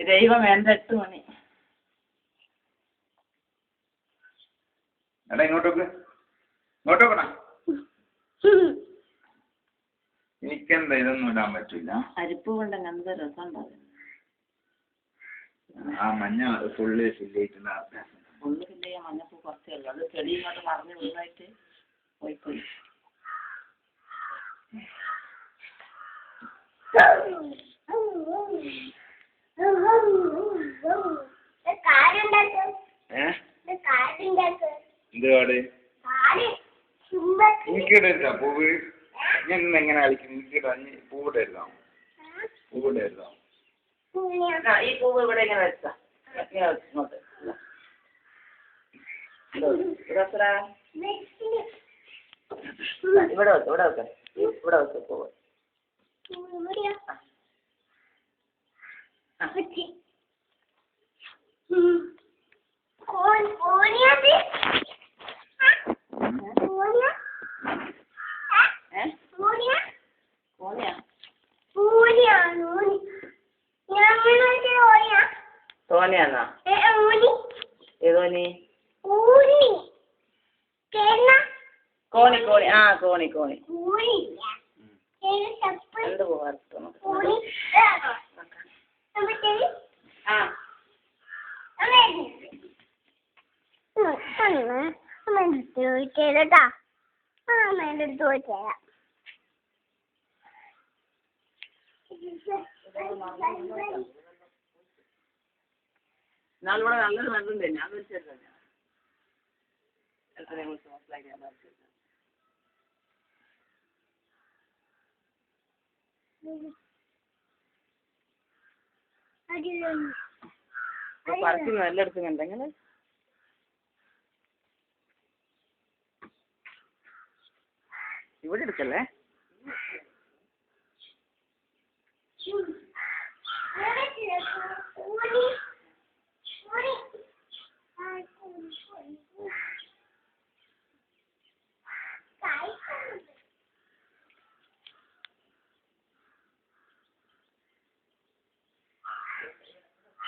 ദൈവം എൻ്റെ 8 മണി. എടാ ഇങ്ങോട്ടോക്ക് ഇങ്ങോട്ടോക്കണ. എനിക്കെന്താ ഇതൊന്നും ഇടാൻ പറ്റില്ല. അരിപ്പ് കൊണ്ട് എന്ത് രസം ഉണ്ടാവും. ആ മഞ്ഞ ഫുള്ള് ഫില്ലിട്ടുള്ള ഫുള്ള് ഫില്ല് ചെയ്യാൻ മഞ്ഞപ്പൂ കുറച്ചേ ഉള്ളൂ. അത് ചെടി ഇങ്ങോട്ട് മറിഞ്ഞ് വീടായിട്ട് പോയിപ്പോയി. എന്തുപാട് എനിക്കിടരുതാ പൂവ്. ഞാൻ എങ്ങനെ കളിക്കും? എനിക്കിടാ. പൂവിടരുതാ. പൂവിടരുതാ. ഈ പൂവ് ഇവിടെ ഇങ്ങനെ വെച്ചാ ഇങ്ങോട്ട് ഇവിടെ വെക്ക. ഇവിടെ വെക്ക. ഇവിടെ വെക്ക പൂവ്. തോനെയാന്നാ? ഏതോനി? കോണി കോണി. ആ കോണി കോണി. എന്ത് പോവാ? നാളിവിടെ നല്ലൊരു നല്ലുണ്ട്. ഞാൻ വിളിച്ചിരുന്നു. പറിക്കുന്നു എല്ലാം എടുക്കുന്നുണ്ടെങ്കിൽ ഇവിടെ എടുക്കല്ലേ.